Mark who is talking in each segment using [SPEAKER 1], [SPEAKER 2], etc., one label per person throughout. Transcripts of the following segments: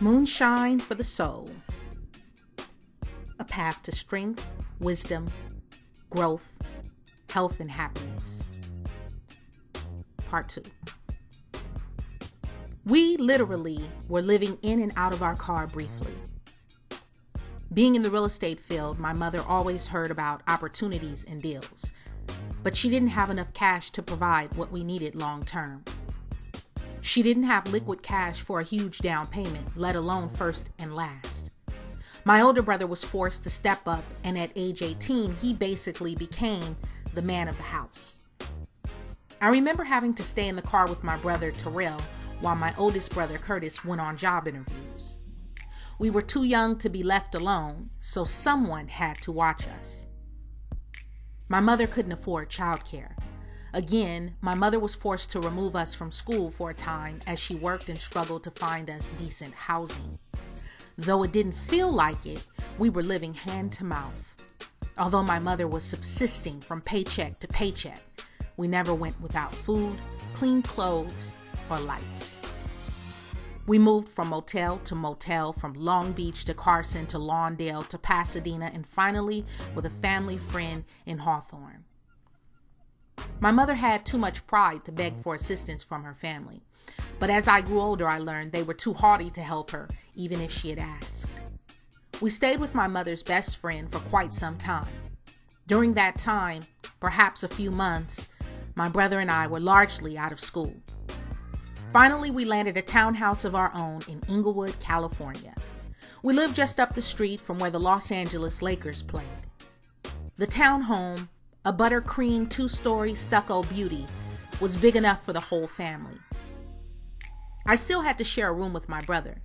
[SPEAKER 1] Moonshine for the soul. A path to strength, wisdom, growth, health, and happiness. Part 2. We literally were living in and out of our car briefly. Being in the real estate field, my mother always heard about opportunities and deals, but she didn't have enough cash to provide what we needed long term. She didn't have liquid cash for a huge down payment, let alone first and last. My older brother was forced to step up, and at age 18, he basically became the man of the house. I remember having to stay in the car with my brother Terrell while my oldest brother Curtis went on job interviews. We were too young to be left alone, so someone had to watch us. My mother couldn't afford childcare. Again, my mother was forced to remove us from school for a time as she worked and struggled to find us decent housing. Though it didn't feel like it, we were living hand to mouth. Although my mother was subsisting from paycheck to paycheck, we never went without food, clean clothes, or lights. We moved from motel to motel, from Long Beach to Carson to Lawndale to Pasadena, and finally with a family friend in Hawthorne. My mother had too much pride to beg for assistance from her family, but as I grew older, I learned they were too haughty to help her, even if she had asked. We stayed with my mother's best friend for quite some time. During that time, perhaps a few months, my brother and I were largely out of school. Finally, we landed a townhouse of our own in Inglewood, California. We lived just up the street from where the Los Angeles Lakers played. The townhome, a buttercream 2-story stucco beauty, was big enough for the whole family. I still had to share a room with my brother,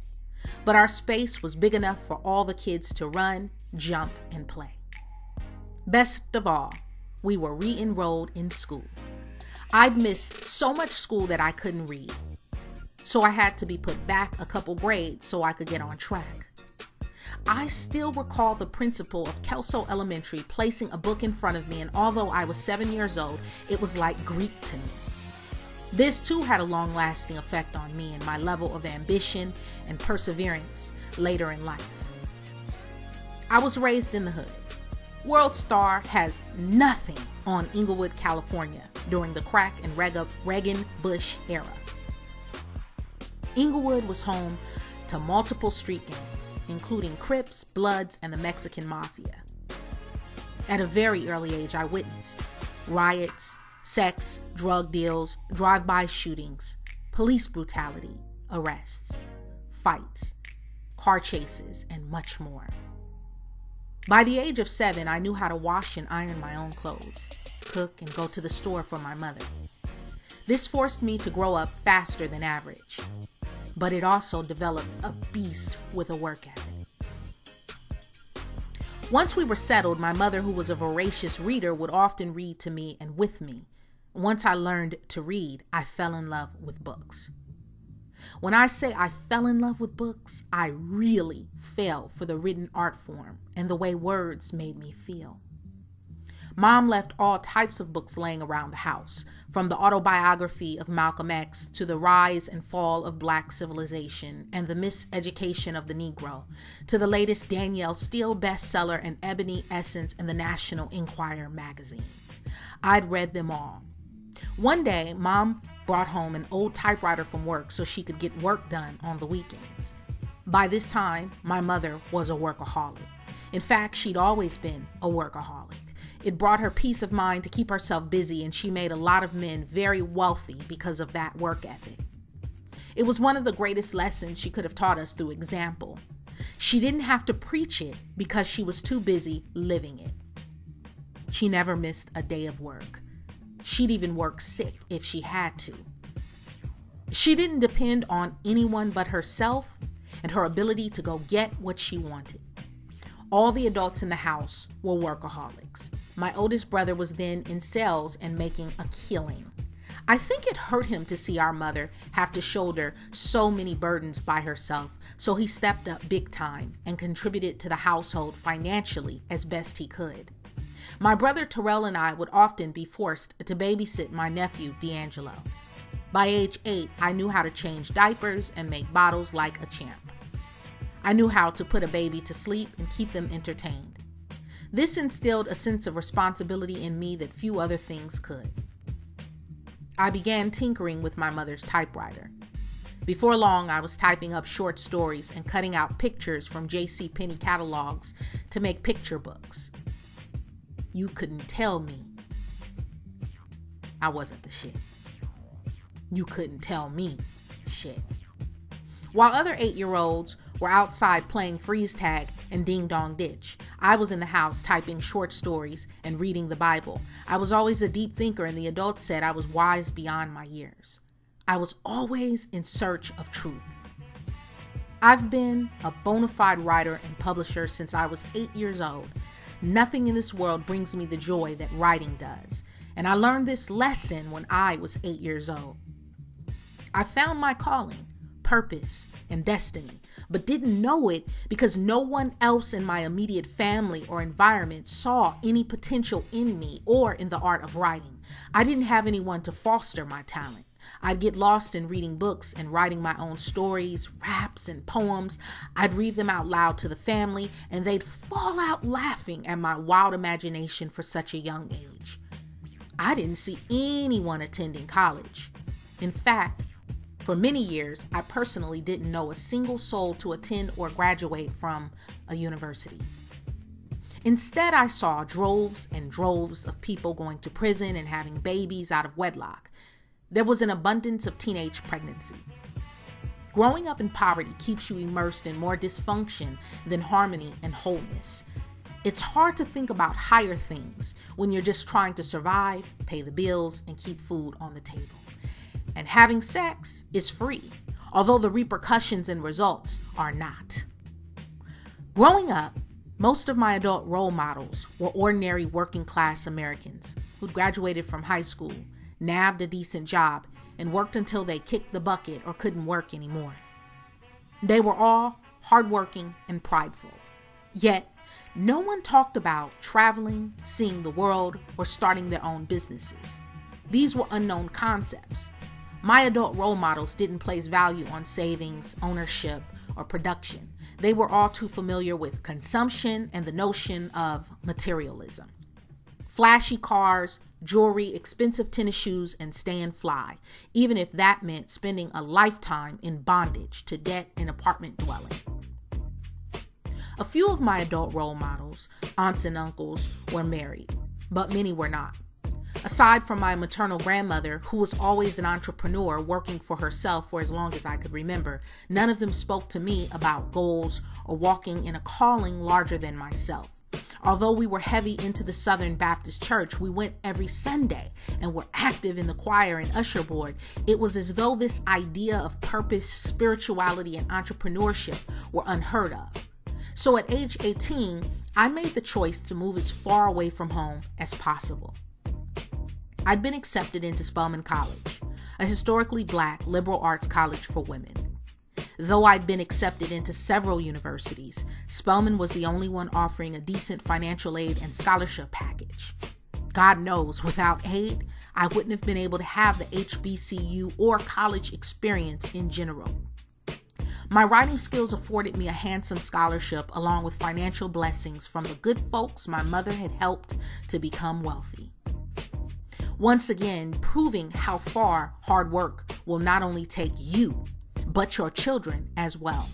[SPEAKER 1] but our space was big enough for all the kids to run, jump, and play. Best of all, we were re-enrolled in school. I'd missed so much school that I couldn't read, so I had to be put back a couple grades so I could get on track. I still recall the principal of Kelso Elementary placing a book in front of me, and although I was 7 years old, it was like Greek to me. This too had a long-lasting effect on me and my level of ambition and perseverance later in life. I was raised in the hood. World Star has nothing on Inglewood, California during the crack and Reagan Bush era. Inglewood was home to multiple street gangs, including Crips, Bloods, and the Mexican Mafia. At a very early age, I witnessed riots, sex, drug deals, drive-by shootings, police brutality, arrests, fights, car chases, and much more. By the age of 7, I knew how to wash and iron my own clothes, cook, and go to the store for my mother. This forced me to grow up faster than average, but it also developed a beast with a work ethic. Once we were settled, my mother, who was a voracious reader, would often read to me and with me. Once I learned to read, I fell in love with books. When I say I fell in love with books, I really fell for the written art form and the way words made me feel. Mom left all types of books laying around the house, from the autobiography of Malcolm X to the rise and fall of Black civilization and the miseducation of the Negro, to the latest Danielle Steele bestseller and Ebony Essence in the National Enquirer magazine. I'd read them all. One day, Mom brought home an old typewriter from work so she could get work done on the weekends. By this time, my mother was a workaholic. In fact, she'd always been a workaholic. It brought her peace of mind to keep herself busy, and she made a lot of men very wealthy because of that work ethic. It was one of the greatest lessons she could have taught us through example. She didn't have to preach it because she was too busy living it. She never missed a day of work. She'd even work sick if she had to. She didn't depend on anyone but herself and her ability to go get what she wanted. All the adults in the house were workaholics. My oldest brother was then in sales and making a killing. I think it hurt him to see our mother have to shoulder so many burdens by herself, so he stepped up big time and contributed to the household financially as best he could. My brother Terrell and I would often be forced to babysit my nephew D'Angelo. By age 8, I knew how to change diapers and make bottles like a champ. I knew how to put a baby to sleep and keep them entertained. This instilled a sense of responsibility in me that few other things could. I began tinkering with my mother's typewriter. Before long, I was typing up short stories and cutting out pictures from JCPenney catalogs to make picture books. You couldn't tell me I wasn't the shit. You couldn't tell me shit. While other 8-year-olds were outside playing freeze tag and ding dong ditch, I was in the house typing short stories and reading the Bible. I was always a deep thinker, and the adults said I was wise beyond my years. I was always in search of truth. I've been a bona fide writer and publisher since I was 8 years old. Nothing in this world brings me the joy that writing does. And I learned this lesson when I was 8 years old. I found my calling, purpose, and destiny, but didn't know it because no one else in my immediate family or environment saw any potential in me or in the art of writing. I didn't have anyone to foster my talent. I'd get lost in reading books and writing my own stories, raps, and poems. I'd read them out loud to the family, and they'd fall out laughing at my wild imagination for such a young age. I didn't see anyone attending college. In fact, for many years, I personally didn't know a single soul to attend or graduate from a university. Instead, I saw droves and droves of people going to prison and having babies out of wedlock. There was an abundance of teenage pregnancy. Growing up in poverty keeps you immersed in more dysfunction than harmony and wholeness. It's hard to think about higher things when you're just trying to survive, pay the bills, and keep food on the table. And having sex is free, although the repercussions and results are not. Growing up, most of my adult role models were ordinary working class Americans who'd graduated from high school, nabbed a decent job, and worked until they kicked the bucket or couldn't work anymore. They were all hardworking and prideful. Yet, no one talked about traveling, seeing the world, or starting their own businesses. These were unknown concepts. My adult role models didn't place value on savings, ownership, or production. They were all too familiar with consumption and the notion of materialism. Flashy cars, jewelry, expensive tennis shoes, and stay and fly, even if that meant spending a lifetime in bondage to debt and apartment dwelling. A few of my adult role models, aunts and uncles, were married, but many were not. Aside from my maternal grandmother, who was always an entrepreneur working for herself for as long as I could remember, none of them spoke to me about goals or walking in a calling larger than myself. Although we were heavy into the Southern Baptist Church, we went every Sunday and were active in the choir and usher board. It was as though this idea of purpose, spirituality, and entrepreneurship were unheard of. So at age 18, I made the choice to move as far away from home as possible. I'd been accepted into Spelman College, a historically Black liberal arts college for women. Though I'd been accepted into several universities, Spelman was the only one offering a decent financial aid and scholarship package. God knows, without aid, I wouldn't have been able to have the HBCU or college experience in general. My writing skills afforded me a handsome scholarship along with financial blessings from the good folks my mother had helped to become wealthy. Once again, proving how far hard work will not only take you, but your children as well.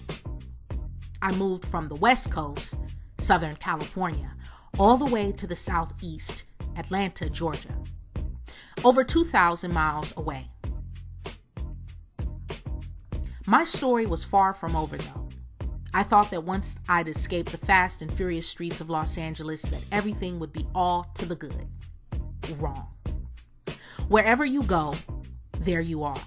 [SPEAKER 1] I moved from the West Coast, Southern California, all the way to the Southeast, Atlanta, Georgia, over 2,000 miles away. My story was far from over, though. I thought that once I'd escaped the fast and furious streets of Los Angeles, that everything would be all to the good. Wrong. Wherever you go, there you are.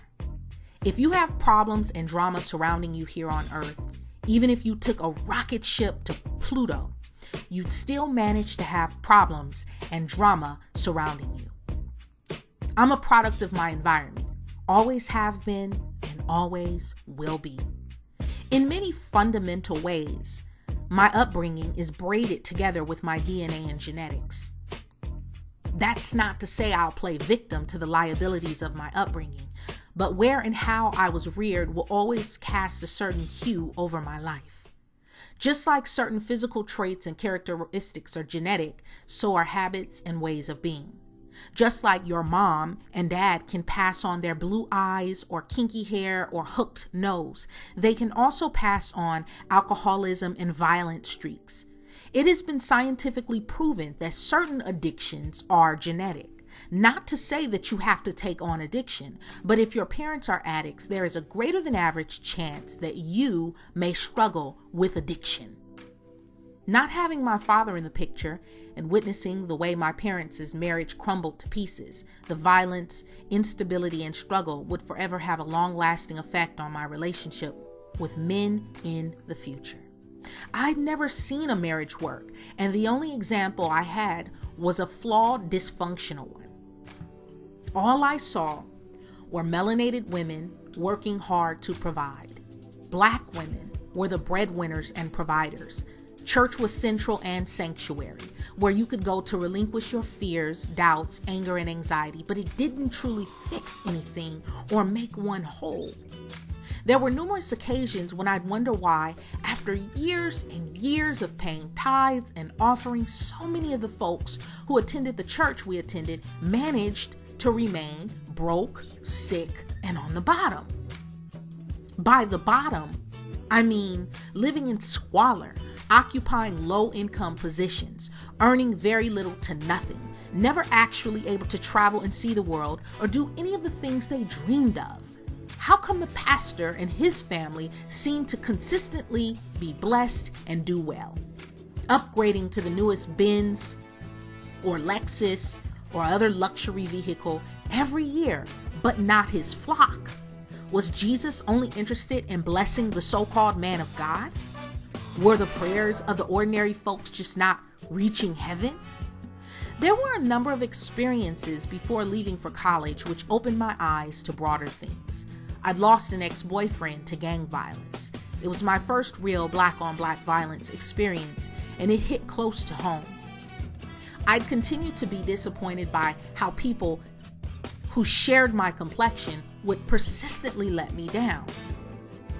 [SPEAKER 1] If you have problems and drama surrounding you here on Earth, even if you took a rocket ship to Pluto, you'd still manage to have problems and drama surrounding you. I'm a product of my environment, always have been and always will be. In many fundamental ways, my upbringing is braided together with my DNA and genetics. That's not to say I'll play victim to the liabilities of my upbringing, but where and how I was reared will always cast a certain hue over my life. Just like certain physical traits and characteristics are genetic, so are habits and ways of being. Just like your mom and dad can pass on their blue eyes or kinky hair or hooked nose, they can also pass on alcoholism and violent streaks. It has been scientifically proven that certain addictions are genetic. Not to say that you have to take on addiction, but if your parents are addicts, there is a greater than average chance that you may struggle with addiction. Not having my father in the picture and witnessing the way my parents' marriage crumbled to pieces, the violence, instability, and struggle would forever have a long-lasting effect on my relationship with men in the future. I'd never seen a marriage work, and the only example I had was a flawed, dysfunctional one. All I saw were melanated women working hard to provide. Black women were the breadwinners and providers. Church was central and sanctuary, where you could go to relinquish your fears, doubts, anger, and anxiety, but it didn't truly fix anything or make one whole. There were numerous occasions when I'd wonder why, after years and years of paying tithes and offerings, so many of the folks who attended the church we attended managed to remain broke, sick, and on the bottom. By the bottom, I mean living in squalor, occupying low-income positions, earning very little to nothing, never actually able to travel and see the world or do any of the things they dreamed of. How come the pastor and his family seem to consistently be blessed and do well, upgrading to the newest Benz or Lexus or other luxury vehicle every year, but not his flock? Was Jesus only interested in blessing the so-called man of God? Were the prayers of the ordinary folks just not reaching heaven? There were a number of experiences before leaving for college which opened my eyes to broader things. I'd lost an ex-boyfriend to gang violence. It was my first real black-on-black violence experience, and it hit close to home. I'd continued to be disappointed by how people who shared my complexion would persistently let me down.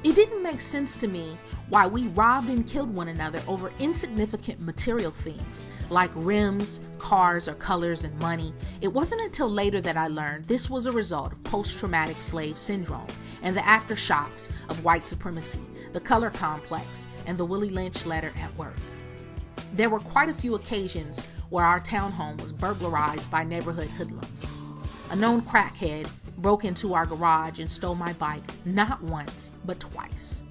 [SPEAKER 1] It didn't make sense to me why we robbed and killed one another over insignificant material things like rims, cars, or colors and money. It wasn't until later that I learned this was a result of post-traumatic slave syndrome and the aftershocks of white supremacy, the color complex, and the Willie Lynch letter at work. There were quite a few occasions where our townhome was burglarized by neighborhood hoodlums. A known crackhead broke into our garage and stole my bike not once, but twice.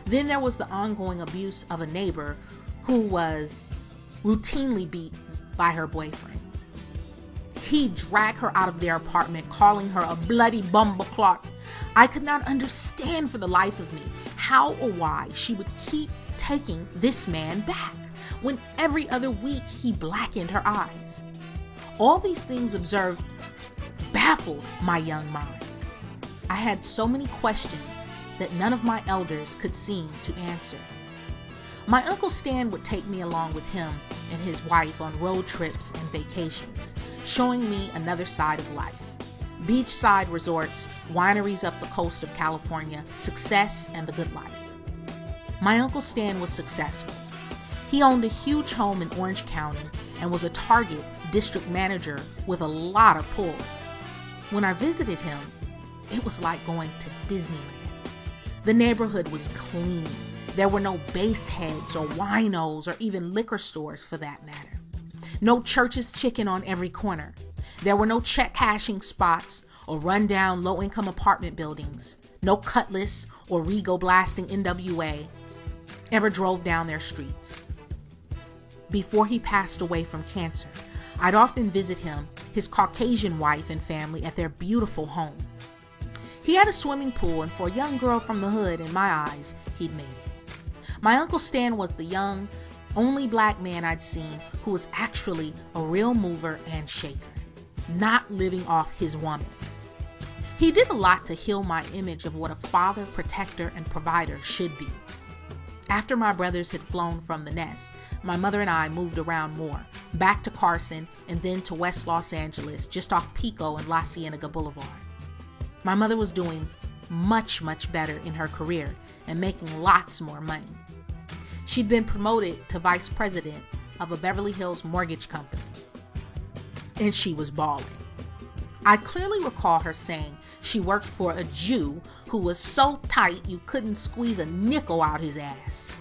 [SPEAKER 1] Then there was the ongoing abuse of a neighbor who was routinely beat by her boyfriend. He'd drag her out of their apartment, calling her a bloody bumbleclot. I could not understand for the life of me how or why she would keep taking this man back when every other week he blackened her eyes. All these things observed baffled my young mind. I had so many questions that none of my elders could seem to answer. My Uncle Stan would take me along with him and his wife on road trips and vacations, showing me another side of life. Beachside resorts, wineries up the coast of California, success and the good life. My Uncle Stan was successful. He owned a huge home in Orange County and was a Target district manager with a lot of pull. When I visited him, it was like going to Disneyland. The neighborhood was clean. There were no base heads or winos or even liquor stores for that matter. No Church's Chicken on every corner. There were no check cashing spots or rundown low-income apartment buildings. No Cutlass or Rego blasting NWA ever drove down their streets. Before he passed away from cancer, I'd often visit him, his Caucasian wife and family at their beautiful home. He had a swimming pool, and for a young girl from the hood, in my eyes, he'd made it. My Uncle Stan was the young, only black man I'd seen who was actually a real mover and shaker, not living off his woman. He did a lot to heal my image of what a father, protector, and provider should be. After my brothers had flown from the nest, my mother and I moved around more, back to Carson and then to West Los Angeles, just off Pico and La Cienega Boulevard. My mother was doing much better in her career and making lots more money. She'd been promoted to vice president of a Beverly Hills mortgage company, and she was balling. I clearly recall her saying she worked for a Jew who was so tight you couldn't squeeze a nickel out his ass.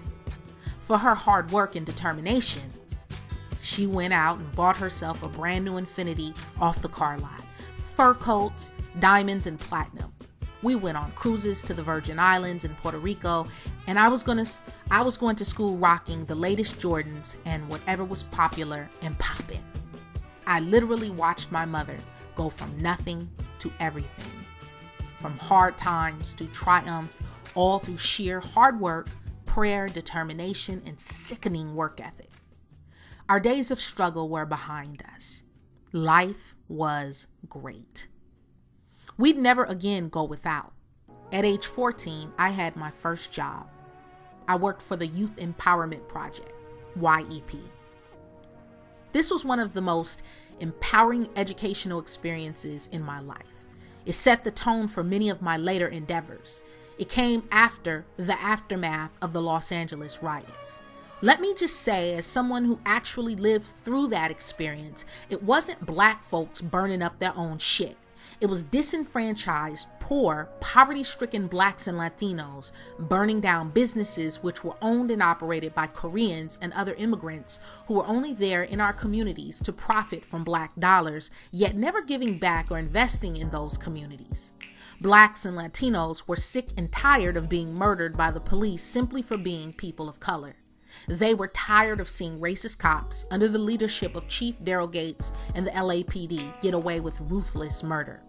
[SPEAKER 1] For her hard work and determination, she went out and bought herself a brand new Infiniti off the car lot. Fur coats, diamonds, and platinum. We went on cruises to the Virgin Islands and Puerto Rico, and I was going to school rocking the latest Jordans and whatever was popular and poppin'. I literally watched my mother go from nothing to everything. From hard times to triumph, all through sheer hard work, prayer, determination, and sickening work ethic. Our days of struggle were behind us. Life was great. We'd never again go without. At age 14, I had my first job. I worked for the Youth Empowerment Project, YEP. This was one of the most empowering educational experiences in my life. It set the tone for many of my later endeavors. It came after the aftermath of the Los Angeles riots. Let me just say, as someone who actually lived through that experience, it wasn't Black folks burning up their own shit. It was disenfranchised, poor, poverty-stricken Blacks and Latinos burning down businesses which were owned and operated by Koreans and other immigrants who were only there in our communities to profit from Black dollars, yet never giving back or investing in those communities. Blacks and Latinos were sick and tired of being murdered by the police simply for being people of color. They were tired of seeing racist cops under the leadership of Chief Daryl Gates and the LAPD get away with ruthless murder.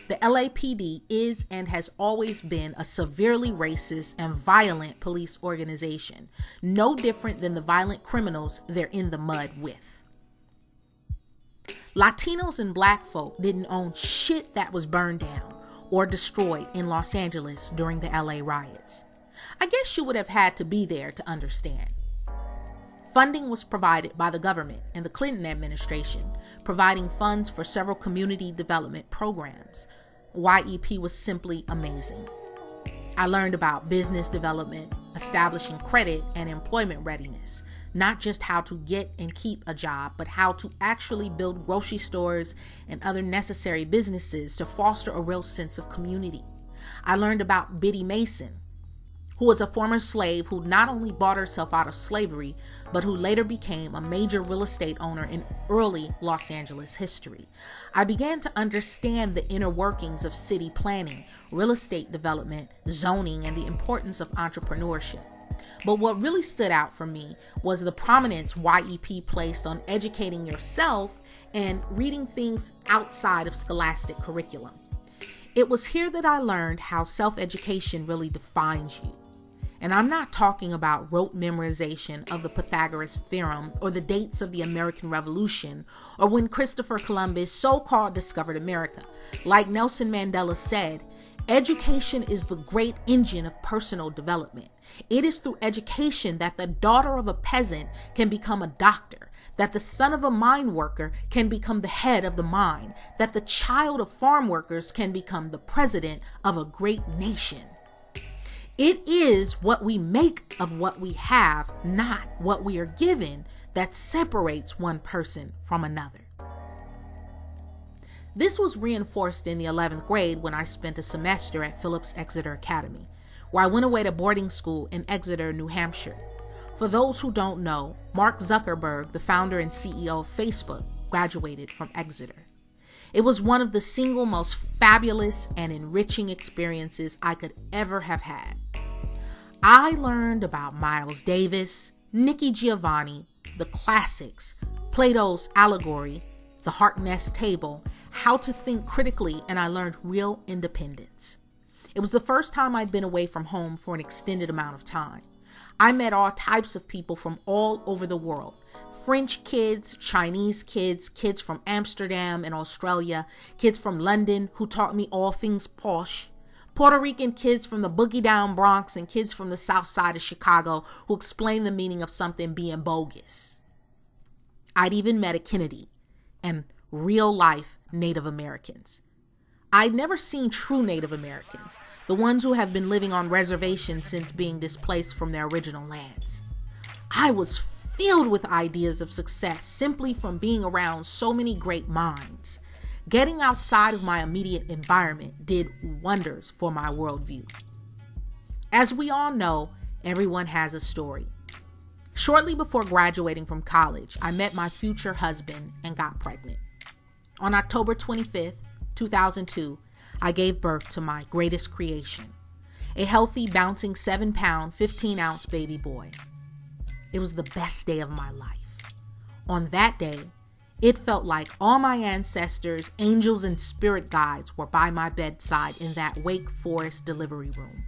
[SPEAKER 1] The LAPD is and has always been a severely racist and violent police organization, no different than the violent criminals they're in the mud with. Latinos and Black folk didn't own shit that was burned down or destroyed in Los Angeles during the LA riots. I guess you would have had to be there to understand. Funding was provided by the government and the Clinton administration, providing funds for several community development programs. YEP was simply amazing. I learned about business development, establishing credit and employment readiness, not just how to get and keep a job, but how to actually build grocery stores and other necessary businesses to foster a real sense of community. I learned about Biddy Mason, who was a former slave who not only bought herself out of slavery, but who later became a major real estate owner in early Los Angeles history. I began to understand the inner workings of city planning, real estate development, zoning, and the importance of entrepreneurship. But what really stood out for me was the prominence YEP placed on educating yourself and reading things outside of scholastic curriculum. It was here that I learned how self-education really defines you. And I'm not talking about rote memorization of the Pythagoras theorem or the dates of the American Revolution or when Christopher Columbus so-called discovered America. Like Nelson Mandela said, education is the great engine of personal development. It is through education that the daughter of a peasant can become a doctor, that the son of a mine worker can become the head of the mine, that the child of farm workers can become the president of a great nation. It is what we make of what we have, not what we are given, that separates one person from another. This was reinforced in the 11th grade when I spent a semester at Phillips Exeter Academy, where I went away to boarding school in Exeter, New Hampshire. For those who don't know, Mark Zuckerberg, the founder and CEO of Facebook, graduated from Exeter. It was one of the single most fabulous and enriching experiences I could ever have had. I learned about Miles Davis, Nikki Giovanni, the classics, Plato's allegory, the Harkness table, how to think critically, and I learned real independence. It was the first time I'd been away from home for an extended amount of time. I met all types of people from all over the world. French kids, Chinese kids, kids from Amsterdam and Australia, kids from London who taught me all things posh, Puerto Rican kids from the boogie down Bronx, and kids from the south side of Chicago who explained the meaning of something being bogus. I'd even met a Kennedy and real life Native Americans. I'd never seen true Native Americans, the ones who have been living on reservations since being displaced from their original lands. I was filled with ideas of success simply from being around so many great minds. Getting outside of my immediate environment did wonders for my worldview. As we all know, everyone has a story. Shortly before graduating from college, I met my future husband and got pregnant. On October 25th, 2002, I gave birth to my greatest creation, a healthy, bouncing 7-pound, 15-ounce baby boy. It was the best day of my life. On that day, it felt like all my ancestors, angels, and spirit guides were by my bedside in that Wake Forest delivery room.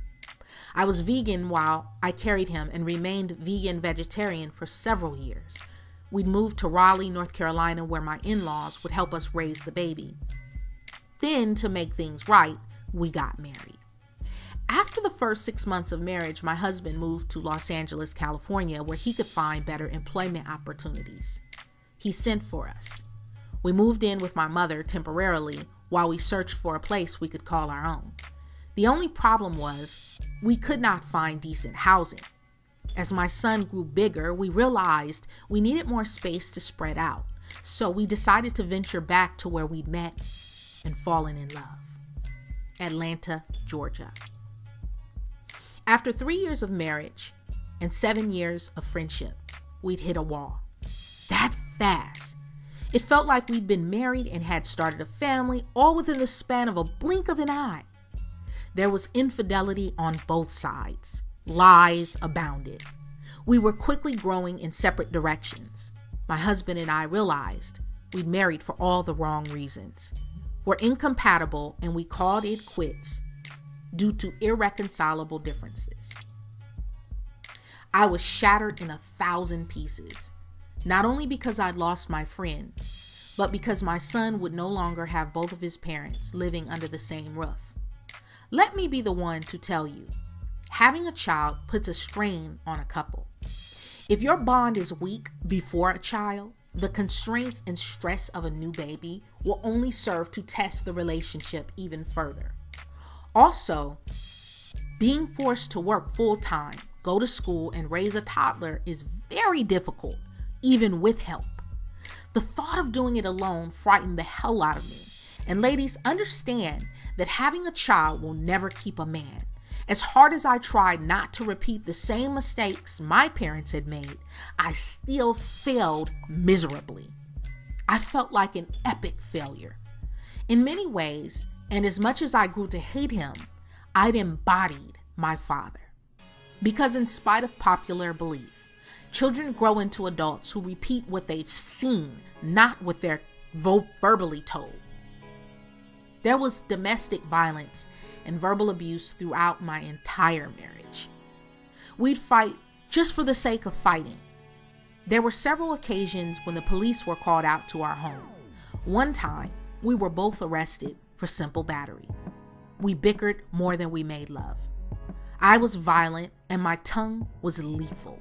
[SPEAKER 1] I was vegan while I carried him and remained vegan-vegetarian for several years. We'd moved to Raleigh, North Carolina, where my in-laws would help us raise the baby. Then, to make things right, we got married. After the first 6 months of marriage, my husband moved to Los Angeles, California, where he could find better employment opportunities. He sent for us. We moved in with my mother temporarily while we searched for a place we could call our own. The only problem was we could not find decent housing. As my son grew bigger, we realized we needed more space to spread out, so we decided to venture back to where we'd met and fallen in love, Atlanta, Georgia. After 3 years of marriage and 7 years of friendship, we'd hit a wall. That fast. It felt like we'd been married and had started a family all within the span of a blink of an eye. There was infidelity on both sides. Lies abounded. We were quickly growing in separate directions. My husband and I realized we'd married for all the wrong reasons. We're incompatible and we called it quits due to irreconcilable differences. I was shattered in 1,000 pieces, not only because I'd lost my friend, but because my son would no longer have both of his parents living under the same roof. Let me be the one to tell you, having a child puts a strain on a couple. If your bond is weak before a child, the constraints and stress of a new baby will only serve to test the relationship even further. Also, being forced to work full-time, go to school, and raise a toddler is very difficult, even with help. The thought of doing it alone frightened the hell out of me. And ladies, understand that having a child will never keep a man. As hard as I tried not to repeat the same mistakes my parents had made, I still failed miserably. I felt like an epic failure. In many ways, and as much as I grew to hate him, I'd embodied my father. Because in spite of popular belief, children grow into adults who repeat what they've seen, not what they're verbally told. There was domestic violence and verbal abuse throughout my entire marriage. We'd fight just for the sake of fighting. There were several occasions when the police were called out to our home. One time, we were both arrested for simple battery. We bickered more than we made love. I was violent and my tongue was lethal.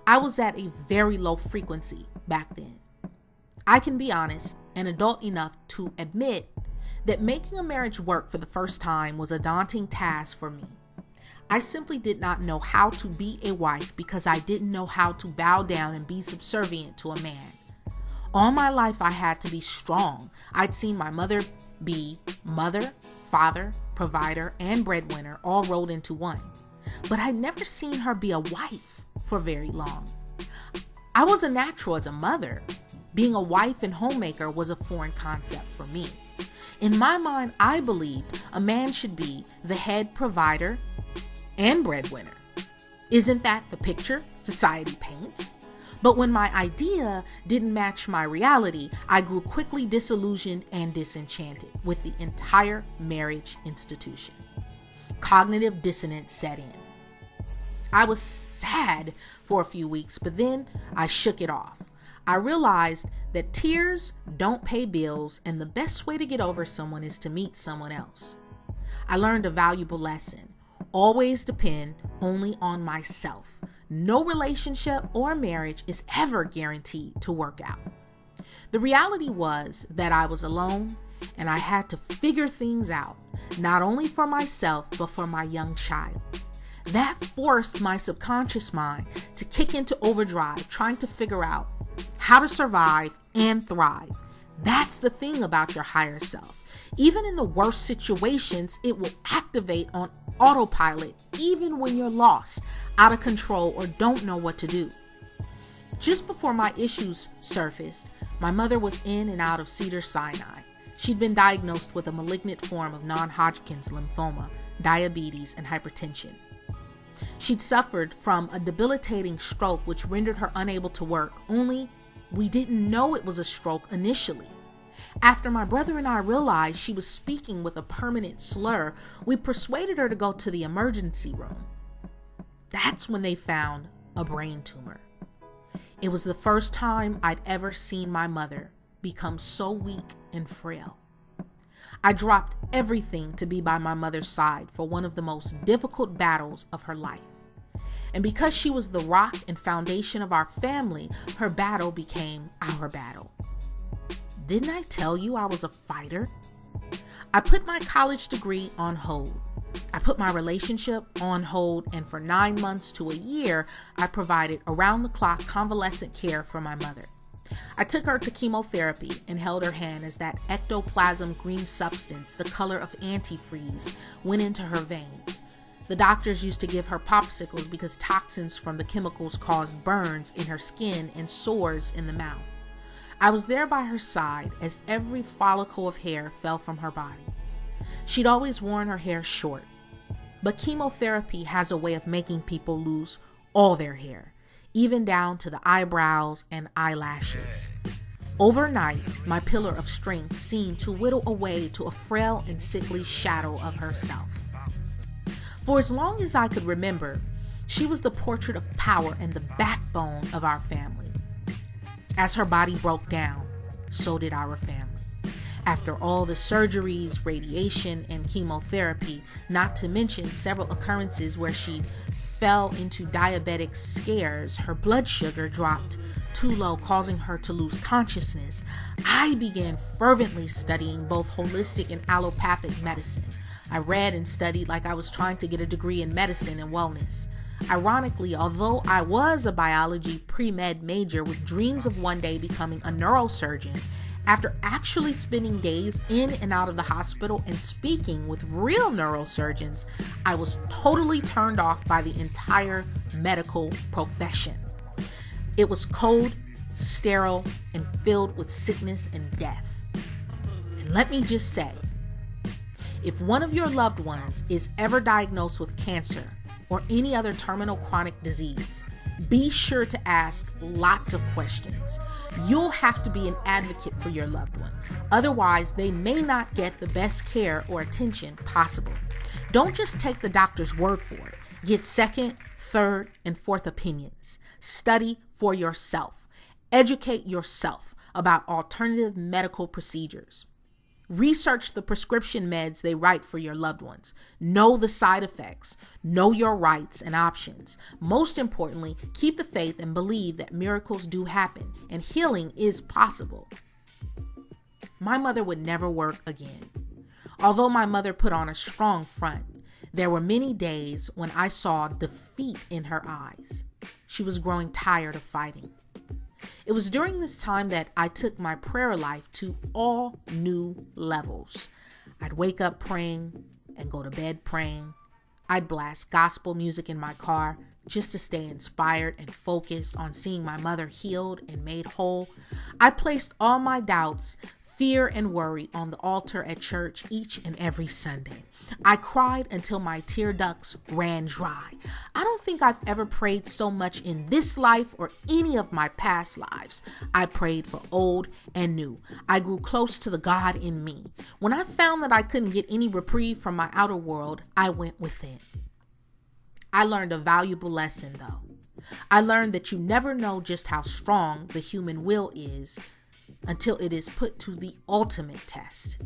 [SPEAKER 1] I was at a very low frequency back then. I can be honest and adult enough to admit that making a marriage work for the first time was a daunting task for me. I simply did not know how to be a wife because I didn't know how to bow down and be subservient to a man. All my life I had to be strong. I'd seen my mother be mother, father, provider, and breadwinner all rolled into one. But I'd never seen her be a wife for very long. I was a natural as a mother. Being a wife and homemaker was a foreign concept for me. In my mind, I believed a man should be the head provider and breadwinner. Isn't that the picture society paints? But when my idea didn't match my reality, I grew quickly disillusioned and disenchanted with the entire marriage institution. Cognitive dissonance set in. I was sad for a few weeks, but then I shook it off. I realized that tears don't pay bills, and the best way to get over someone is to meet someone else. I learned a valuable lesson. Always depend only on myself. No relationship or marriage is ever guaranteed to work out. The reality was that I was alone and I had to figure things out, not only for myself, but for my young child. That forced my subconscious mind to kick into overdrive, trying to figure out how to survive and thrive. That's the thing about your higher self. Even in the worst situations, it will activate on autopilot, even when you're lost, out of control, or don't know what to do. Just before my issues surfaced, my mother was in and out of Cedars-Sinai. She'd been diagnosed with a malignant form of non-Hodgkin's lymphoma, diabetes, and hypertension. She'd suffered from a debilitating stroke which rendered her unable to work, only we didn't know it was a stroke initially. After my brother and I realized she was speaking with a permanent slur, we persuaded her to go to the emergency room. That's when they found a brain tumor. It was the first time I'd ever seen my mother become so weak and frail. I dropped everything to be by my mother's side for one of the most difficult battles of her life. And because she was the rock and foundation of our family, her battle became our battle. Didn't I tell you I was a fighter? I put my college degree on hold. I put my relationship on hold, and for 9 months to a year, I provided around-the-clock convalescent care for my mother. I took her to chemotherapy and held her hand as that ectoplasm green substance, the color of antifreeze, went into her veins. The doctors used to give her popsicles because toxins from the chemicals caused burns in her skin and sores in the mouth. I was there by her side as every follicle of hair fell from her body. She'd always worn her hair short, but chemotherapy has a way of making people lose all their hair, even down to the eyebrows and eyelashes. Overnight, my pillar of strength seemed to whittle away to a frail and sickly shadow of herself. For as long as I could remember, she was the portrait of power and the backbone of our family. As her body broke down, so did our family. After all the surgeries, radiation, and chemotherapy, not to mention several occurrences where she fell into diabetic scares, her blood sugar dropped too low, causing her to lose consciousness, I began fervently studying both holistic and allopathic medicine. I read and studied like I was trying to get a degree in medicine and wellness. Ironically, although I was a biology pre-med major with dreams of one day becoming a neurosurgeon, after actually spending days in and out of the hospital and speaking with real neurosurgeons, I was totally turned off by the entire medical profession. It was cold, sterile, and filled with sickness and death. And let me just say, if one of your loved ones is ever diagnosed with cancer or any other terminal chronic disease, be sure to ask lots of questions. You'll have to be an advocate for your loved one. Otherwise, they may not get the best care or attention possible. Don't just take the doctor's word for it. Get second, third, and fourth opinions. Study for yourself. Educate yourself about alternative medical procedures. Research the prescription meds they write for your loved ones. Know the side effects. Know your rights and options. Most importantly, keep the faith and believe that miracles do happen and healing is possible. My mother would never work again. Although my mother put on a strong front, there were many days when I saw defeat in her eyes. She was growing tired of fighting. It was during this time that I took my prayer life to all new levels. I'd wake up praying and go to bed praying. I'd blast gospel music in my car just to stay inspired and focused on seeing my mother healed and made whole. I placed all my doubts, fear, and worry on the altar at church each and every Sunday. I cried until my tear ducts ran dry. I don't think I've ever prayed so much in this life or any of my past lives. I prayed for old and new. I grew close to the God in me. When I found that I couldn't get any reprieve from my outer world, I went within. I learned a valuable lesson, though. I learned that you never know just how strong the human will is until it is put to the ultimate test.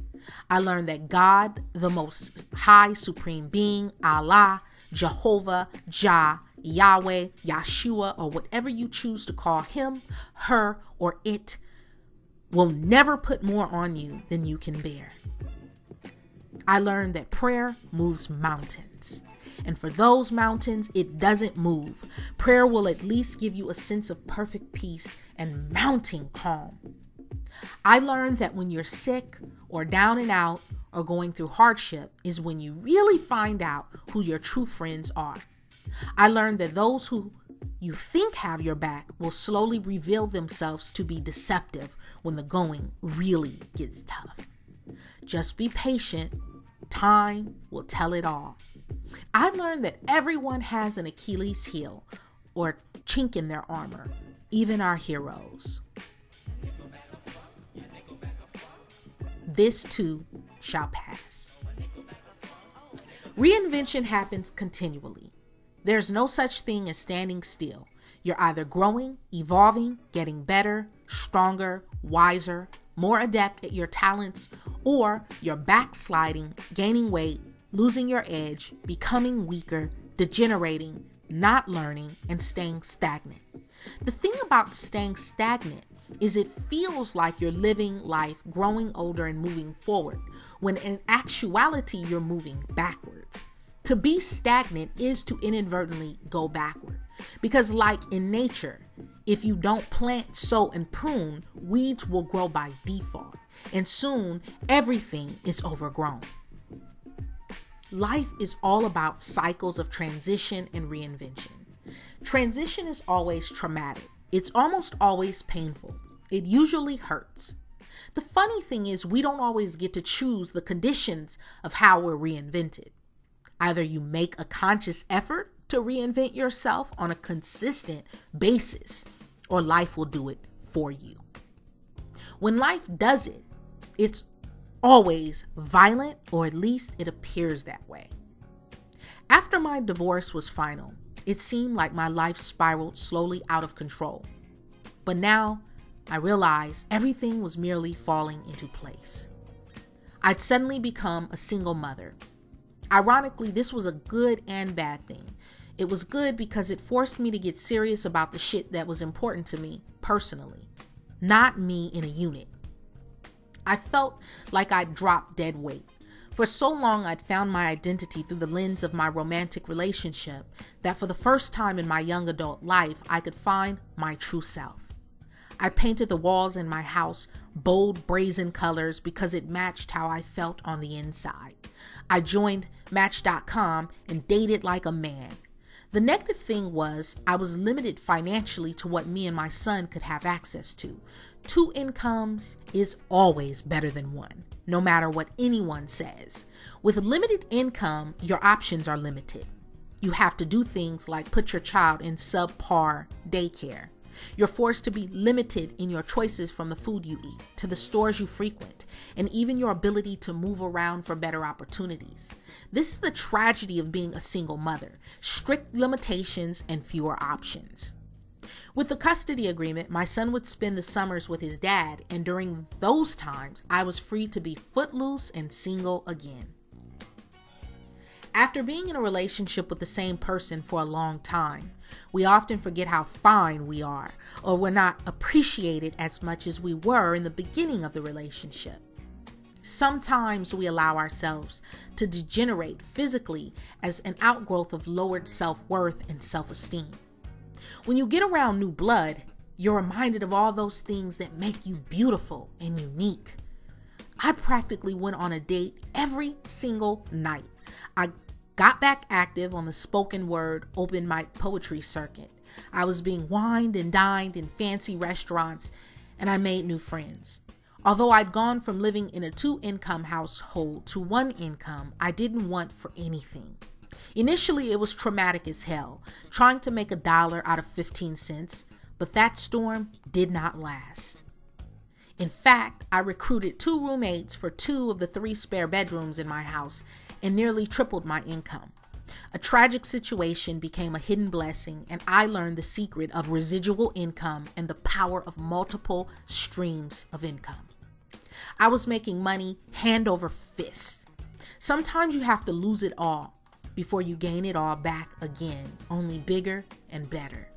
[SPEAKER 1] I learned that God, the most high supreme being, Allah, Jehovah, Jah, Yahweh, Yeshua, or whatever you choose to call him, her, or it, will never put more on you than you can bear. I learned that prayer moves mountains. And for those mountains, it doesn't move. Prayer will at least give you a sense of perfect peace and mounting calm. I learned that when you're sick or down and out or going through hardship is when you really find out who your true friends are. I learned that those who you think have your back will slowly reveal themselves to be deceptive when the going really gets tough. Just be patient. Time will tell it all. I learned that everyone has an Achilles heel or chink in their armor, even our heroes. This too shall pass. Reinvention happens continually. There's no such thing as standing still. You're either growing, evolving, getting better, stronger, wiser, more adept at your talents, or you're backsliding, gaining weight, losing your edge, becoming weaker, degenerating, not learning, and staying stagnant. The thing about staying stagnant is it feels like you're living life, growing older and moving forward, when in actuality you're moving backwards. To be stagnant is to inadvertently go backward. Because like in nature, if you don't plant, sow, and prune, weeds will grow by default. And soon, everything is overgrown. Life is all about cycles of transition and reinvention. Transition is always traumatic. It's almost always painful. It usually hurts. The funny thing is we don't always get to choose the conditions of how we're reinvented. Either you make a conscious effort to reinvent yourself on a consistent basis, or life will do it for you. When life does it, it's always violent, or at least it appears that way. After my divorce was final, it seemed like my life spiraled slowly out of control. But now I realized everything was merely falling into place. I'd suddenly become a single mother. Ironically, this was a good and bad thing. It was good because it forced me to get serious about the shit that was important to me personally, not me in a unit. I felt like I'd dropped dead weight. For so long, I'd found my identity through the lens of my romantic relationship that for the first time in my young adult life, I could find my true self. I painted the walls in my house bold, brazen colors because it matched how I felt on the inside. I joined Match.com and dated like a man. The negative thing was I was limited financially to what me and my son could have access to. 2 incomes is always better than 1, no matter what anyone says. With limited income, your options are limited. You have to do things like put your child in subpar daycare. You're forced to be limited in your choices from the food you eat, to the stores you frequent, and even your ability to move around for better opportunities. This is the tragedy of being a single mother: strict limitations and fewer options. With the custody agreement, my son would spend the summers with his dad, and during those times, I was free to be footloose and single again. After being in a relationship with the same person for a long time, we often forget how fine we are, or we're not appreciated as much as we were in the beginning of the relationship. Sometimes we allow ourselves to degenerate physically as an outgrowth of lowered self-worth and self-esteem. When you get around new blood, you're reminded of all those things that make you beautiful and unique. I practically went on a date every single night. I got back active on the spoken word open mic poetry circuit. I was being wined and dined in fancy restaurants, and I made new friends. Although I'd gone from living in a 2-income household to 1 income, I didn't want for anything. Initially, it was traumatic as hell, trying to make $1 out of 15 cents, but that storm did not last. In fact, I recruited 2 roommates for 2 of the 3 spare bedrooms in my house and nearly tripled my income. A tragic situation became a hidden blessing, and I learned the secret of residual income and the power of multiple streams of income. I was making money hand over fist. Sometimes you have to lose it all before you gain it all back again, only bigger and better.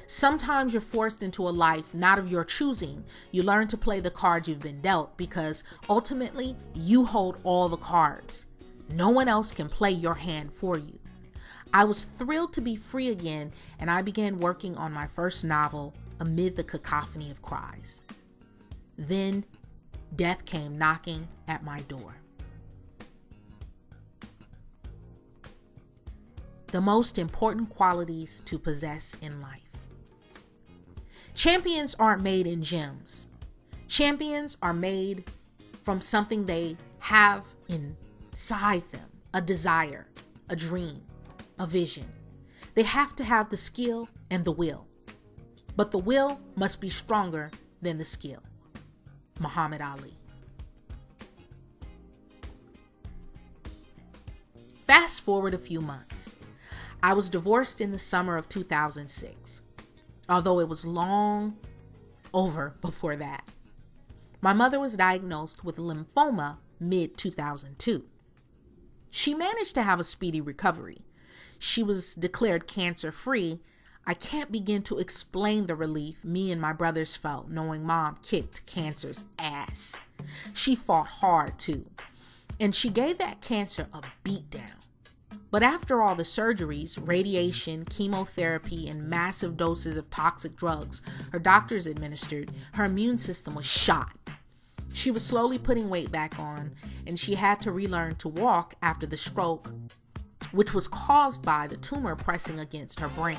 [SPEAKER 1] Sometimes you're forced into a life not of your choosing. You learn to play the cards you've been dealt because ultimately you hold all the cards. No one else can play your hand for you. I was thrilled to be free again, and I began working on my first novel amid the cacophony of cries. Then death came knocking at my door. The most important qualities to possess in life. Champions aren't made in gyms. Champions are made from something they have inside them, a desire, a dream, a vision. They have to have the skill and the will, but the will must be stronger than the skill. Muhammad Ali. Fast forward a few months. I was divorced in the summer of 2006, although it was long over before that. My mother was diagnosed with lymphoma mid-2002. She managed to have a speedy recovery. She was declared cancer-free. I can't begin to explain the relief me and my brothers felt knowing Mom kicked cancer's ass. She fought hard too, and she gave that cancer a beatdown. But after all the surgeries, radiation, chemotherapy, and massive doses of toxic drugs her doctors administered, her immune system was shot. She was slowly putting weight back on, and she had to relearn to walk after the stroke, which was caused by the tumor pressing against her brain.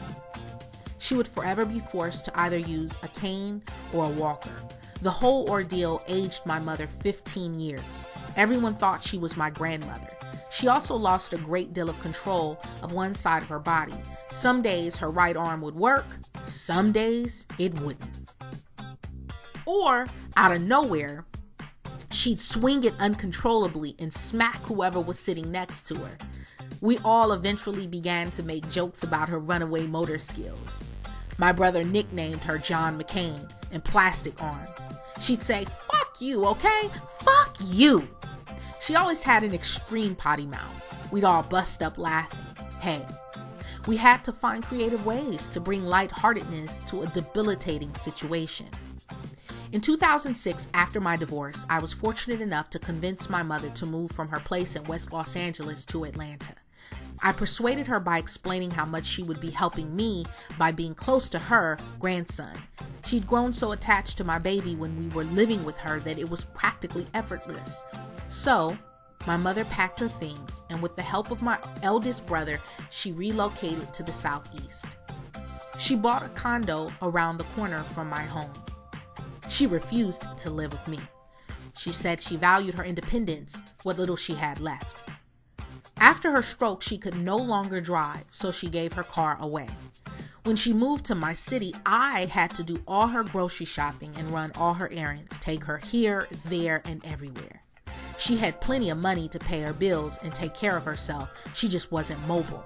[SPEAKER 1] She would forever be forced to either use a cane or a walker. The whole ordeal aged my mother 15 years. Everyone thought she was my grandmother. She also lost a great deal of control of one side of her body. Some days her right arm would work, some days it wouldn't. Or, out of nowhere, she'd swing it uncontrollably and smack whoever was sitting next to her. We all eventually began to make jokes about her runaway motor skills. My brother nicknamed her John McCain and Plastic Arm. She'd say, "Fuck you, okay? Fuck you." She always had an extreme potty mouth. We'd all bust up laughing. Hey, we had to find creative ways to bring lightheartedness to a debilitating situation. In 2006, after my divorce, I was fortunate enough to convince my mother to move from her place in West Los Angeles to Atlanta. I persuaded her by explaining how much she would be helping me by being close to her grandson. She'd grown so attached to my baby when we were living with her that it was practically effortless. So, my mother packed her things, and with the help of my eldest brother, she relocated to the southeast. She bought a condo around the corner from my home. She refused to live with me. She said she valued her independence, what little she had left. After her stroke, she could no longer drive, so she gave her car away. When she moved to my city, I had to do all her grocery shopping and run all her errands, take her here, there, and everywhere. She had plenty of money to pay her bills and take care of herself. She just wasn't mobile.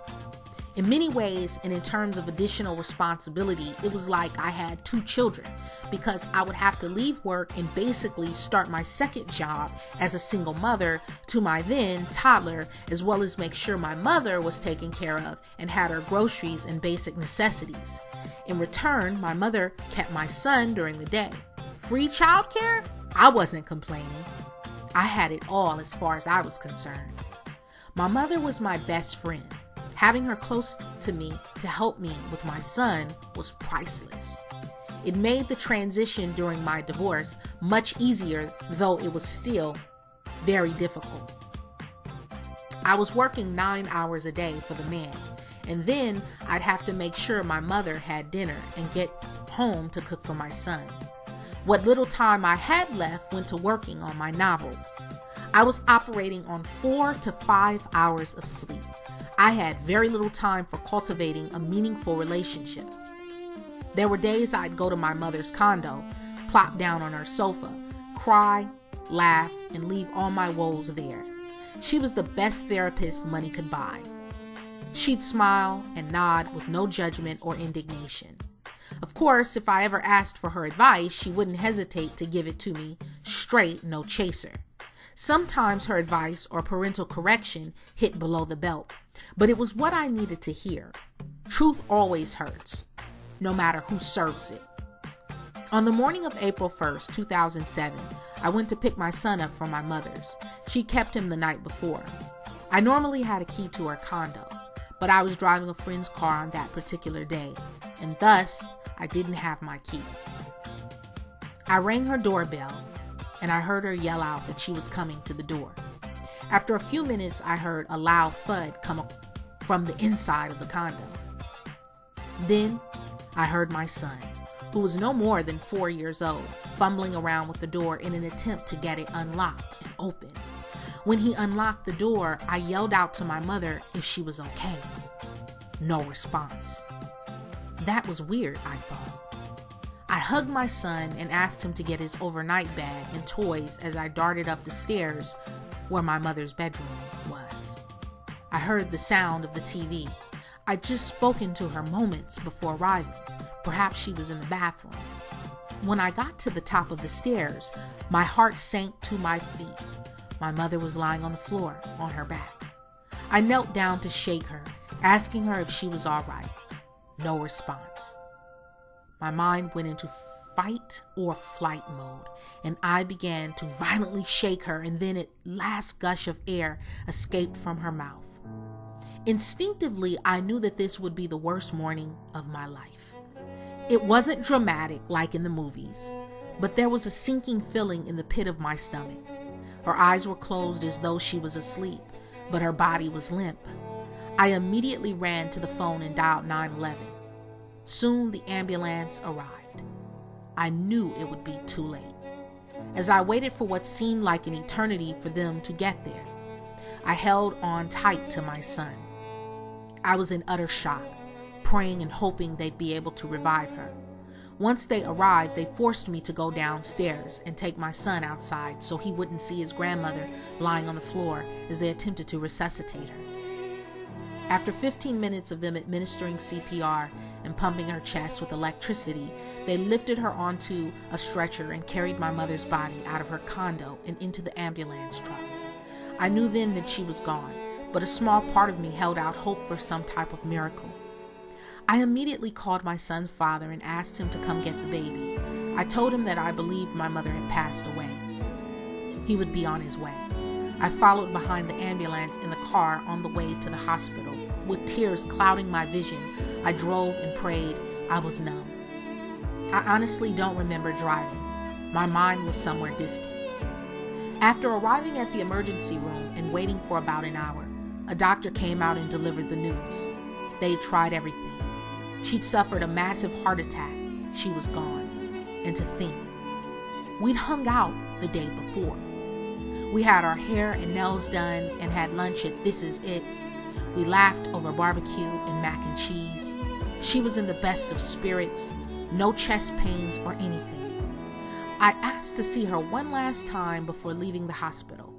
[SPEAKER 1] In many ways, and in terms of additional responsibility, it was like I had two children, because I would have to leave work and basically start my second job as a single mother to my then toddler, as well as make sure my mother was taken care of and had her groceries and basic necessities. In return, my mother kept my son during the day. Free childcare? I wasn't complaining. I had it all as far as I was concerned. My mother was my best friend. Having her close to me to help me with my son was priceless. It made the transition during my divorce much easier, though it was still very difficult. I was working 9 hours a day for the man, and then I'd have to make sure my mother had dinner and get home to cook for my son. What little time I had left went to working on my novel. I was operating on 4 to 5 hours of sleep. I had very little time for cultivating a meaningful relationship. There were days I'd go to my mother's condo, plop down on her sofa, cry, laugh, and leave all my woes there. She was the best therapist money could buy. She'd smile and nod with no judgment or indignation. Of course, if I ever asked for her advice, she wouldn't hesitate to give it to me straight, no chaser. Sometimes her advice or parental correction hit below the belt, but it was what I needed to hear. Truth always hurts, no matter who serves it. On the morning of April 1st, 2007, I went to pick my son up from my mother's. She kept him the night before. I normally had a key to her condo. but I was driving a friend's car on that particular day, and thus I didn't have my key. I rang her doorbell, and I heard her yell out that she was coming to the door. After a few minutes, I heard a loud thud come from the inside of the condo. Then I heard my son, who was no more than 4 years old, fumbling around with the door in an attempt to get it unlocked and open. When he unlocked the door, I yelled out to my mother if she was okay. No response. That was weird, I thought. I hugged my son and asked him to get his overnight bag and toys as I darted up the stairs where my mother's bedroom was. I heard the sound of the TV. I'd just spoken to her moments before arriving. Perhaps she was in the bathroom. When I got to the top of the stairs, my heart sank to my feet. My mother was lying on the floor on her back. I knelt down to shake her, asking her if she was all right. No response. My mind went into fight or flight mode, and I began to violently shake her, and then a last gush of air escaped from her mouth. Instinctively, I knew that this would be the worst morning of my life. It wasn't dramatic like in the movies, but there was a sinking feeling in the pit of my stomach. Her eyes were closed as though she was asleep, but her body was limp. I immediately ran to the phone and dialed 911. Soon the ambulance arrived. I knew it would be too late. As I waited for what seemed like an eternity for them to get there, I held on tight to my son. I was in utter shock, praying and hoping they'd be able to revive her. Once they arrived, they forced me to go downstairs and take my son outside so he wouldn't see his grandmother lying on the floor as they attempted to resuscitate her. After 15 minutes of them administering CPR and pumping her chest with electricity, they lifted her onto a stretcher and carried my mother's body out of her condo and into the ambulance truck. I knew then that she was gone, but a small part of me held out hope for some type of miracle. I immediately called my son's father and asked him to come get the baby. I told him that I believed my mother had passed away. He would be on his way. I followed behind the ambulance in the car on the way to the hospital. With tears clouding my vision, I drove and prayed. I was numb. I honestly don't remember driving. My mind was somewhere distant. After arriving at the emergency room and waiting for about an hour, a doctor came out and delivered the news. They tried everything. She'd suffered a massive heart attack. She was gone. And to think, we'd hung out the day before. We had our hair and nails done and had lunch at This Is It. We laughed over barbecue and mac and cheese. She was in the best of spirits, no chest pains or anything. I asked to see her one last time before leaving the hospital.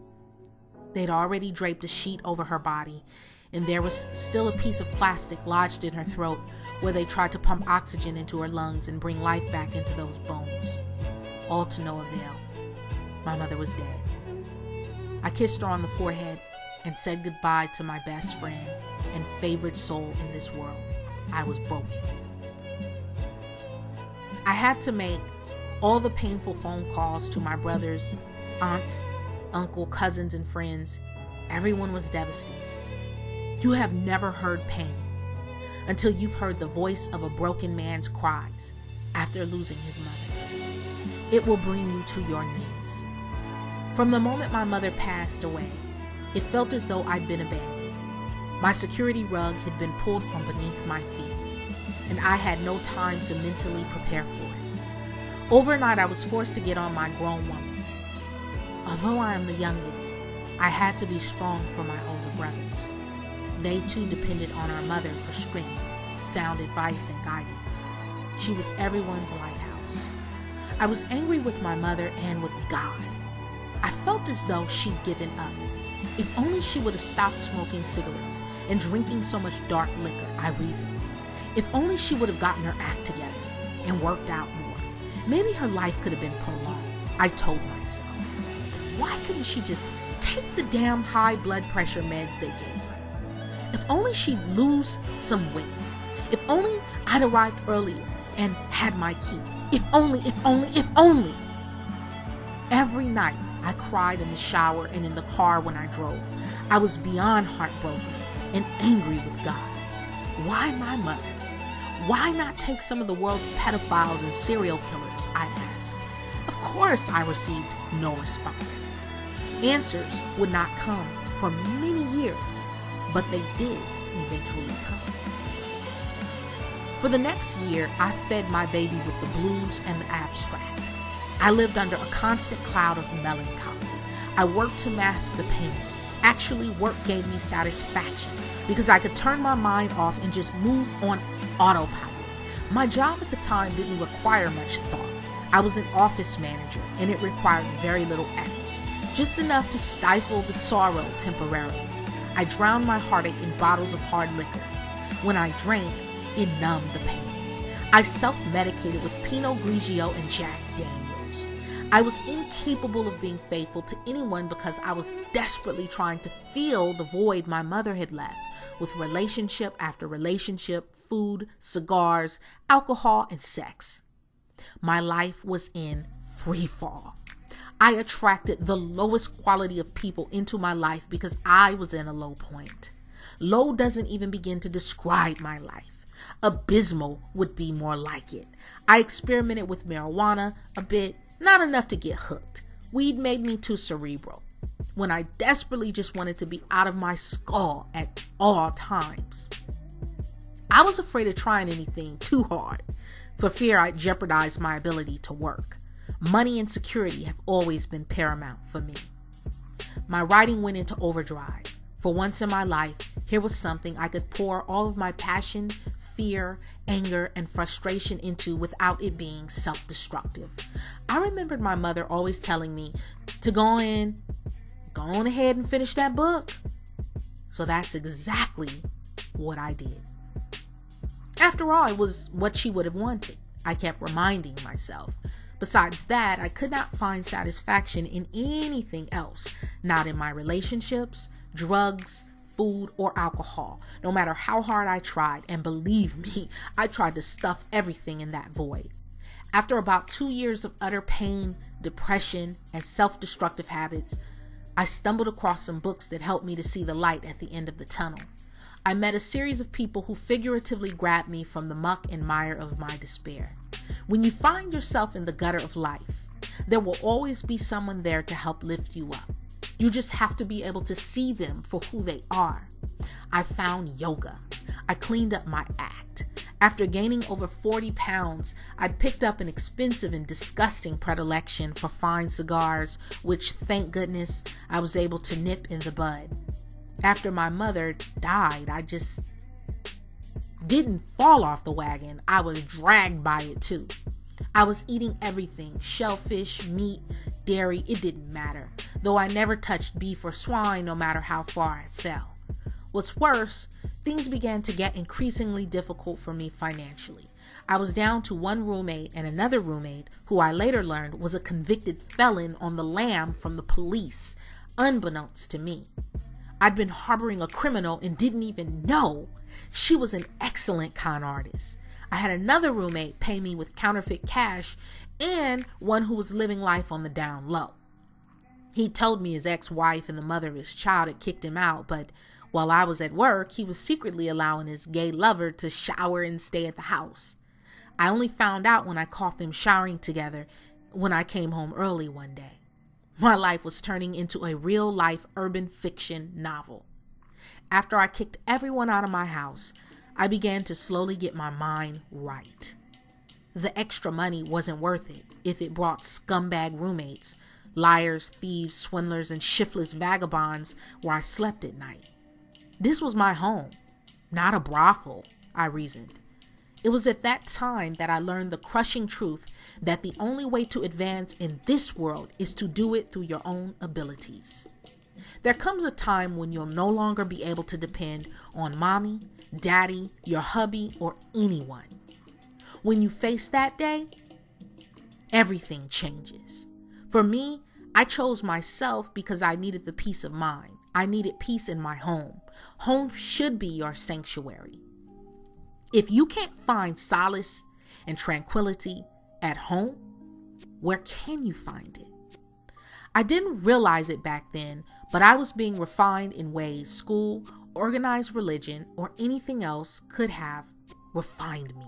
[SPEAKER 1] They'd already draped a sheet over her body, and there was still a piece of plastic lodged in her throat where they tried to pump oxygen into her lungs and bring life back into those bones. All to no avail. My mother was dead. I kissed her on the forehead and said goodbye to my best friend and favorite soul in this world. I was broken. I had to make all the painful phone calls to my brothers, aunts, uncle, cousins, and friends. Everyone was devastated. You have never heard pain until you've heard the voice of a broken man's cries after losing his mother. It will bring you to your knees. From the moment my mother passed away, it felt as though I'd been abandoned. My security rug had been pulled from beneath my feet, and I had no time to mentally prepare for it. Overnight, I was forced to get on my grown woman. Although I am the youngest, I had to be strong for my older brothers. They too depended on our mother for strength, sound advice, and guidance. She was everyone's lighthouse. I was angry with my mother and with God. I felt as though she'd given up. If only she would have stopped smoking cigarettes and drinking so much dark liquor, I reasoned. If only she would have gotten her act together and worked out more. Maybe her life could have been prolonged, I told myself. Why couldn't she just take the damn high blood pressure meds they gave her? If only she'd lose some weight. If only I'd arrived earlier and had my key. If only, if only, if only. Every night, I cried in the shower and in the car when I drove. I was beyond heartbroken and angry with God. Why my mother? Why not take some of the world's pedophiles and serial killers, I asked. Of course, I received no response. Answers would not come for many years, but they did eventually come. For the next year, I fed my baby with the blues and the abstract. I lived under a constant cloud of melancholy. I worked to mask the pain. Actually, work gave me satisfaction because I could turn my mind off and just move on autopilot. My job at the time didn't require much thought. I was an office manager, and it required very little effort, just enough to stifle the sorrow temporarily. I drowned my heartache in bottles of hard liquor. When I drank, it numbed the pain. I self-medicated with Pinot Grigio and Jack Daniels. I was incapable of being faithful to anyone because I was desperately trying to fill the void my mother had left with relationship after relationship, food, cigars, alcohol, and sex. My life was in free fall. I attracted the lowest quality of people into my life because I was in a low point. Low doesn't even begin to describe my life. Abysmal would be more like it. I experimented with marijuana a bit, not enough to get hooked. Weed made me too cerebral, when I desperately just wanted to be out of my skull at all times. I was afraid of trying anything too hard, for fear I'd jeopardize my ability to work. Money and security have always been paramount for me. My writing went into overdrive. For once in my life, here was something I could pour all of my passion, fear, anger, and frustration into without it being self-destructive. I remembered my mother always telling me to go on ahead and finish that book. So that's exactly what I did. After all, it was what she would have wanted, I kept reminding myself. Besides that, I could not find satisfaction in anything else, not in my relationships, drugs, food, or alcohol, no matter how hard I tried. And believe me, I tried to stuff everything in that void. After about 2 years of utter pain, depression, and self-destructive habits, I stumbled across some books that helped me to see the light at the end of the tunnel. I met a series of people who figuratively grabbed me from the muck and mire of my despair. When you find yourself in the gutter of life, there will always be someone there to help lift you up. You just have to be able to see them for who they are. I found yoga. I cleaned up my act. After gaining over 40 pounds, I'd picked up an expensive and disgusting predilection for fine cigars, which, thank goodness, I was able to nip in the bud. After my mother died, I just didn't fall off the wagon. I was dragged by it too. I was eating everything, shellfish, meat, dairy, it didn't matter. Though I never touched beef or swine, no matter how far I fell. What's worse, things began to get increasingly difficult for me financially. I was down to one roommate and another roommate, who I later learned was a convicted felon on the lam from the police, unbeknownst to me. I'd been harboring a criminal and didn't even know. She was an excellent con artist. I had another roommate pay me with counterfeit cash and one who was living life on the down low. He told me his ex-wife and the mother of his child had kicked him out, but while I was at work, he was secretly allowing his gay lover to shower and stay at the house. I only found out when I caught them showering together when I came home early one day. My life was turning into a real-life urban fiction novel. After I kicked everyone out of my house, I began to slowly get my mind right. The extra money wasn't worth it if it brought scumbag roommates, liars, thieves, swindlers, and shiftless vagabonds where I slept at night. This was my home, not a brothel, I reasoned. It was at that time that I learned the crushing truth that the only way to advance in this world is to do it through your own abilities. There comes a time when you'll no longer be able to depend on mommy, daddy, your hubby, or anyone. When you face that day, everything changes. For me, I chose myself because I needed the peace of mind. I needed peace in my home. Home should be your sanctuary. If you can't find solace and tranquility at home, where can you find it? I didn't realize it back then, but I was being refined in ways school organized religion, or anything else could have refined me.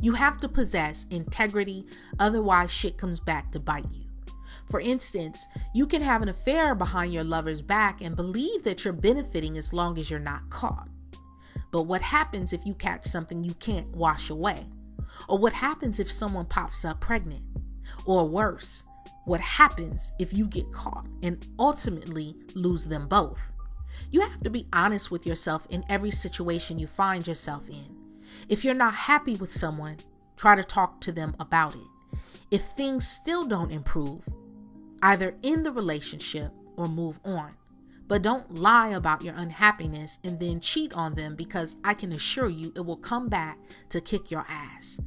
[SPEAKER 1] You have to possess integrity, otherwise shit comes back to bite you. For instance, you can have an affair behind your lover's back and believe that you're benefiting as long as you're not caught. But what happens if you catch something you can't wash away? Or what happens if someone pops up pregnant? Or worse, what happens if you get caught and ultimately lose them both? You have to be honest with yourself in every situation you find yourself in. If you're not happy with someone, try to talk to them about it. If things still don't improve, either end the relationship or move on. But don't lie about your unhappiness and then cheat on them, because I can assure you it will come back to kick your ass.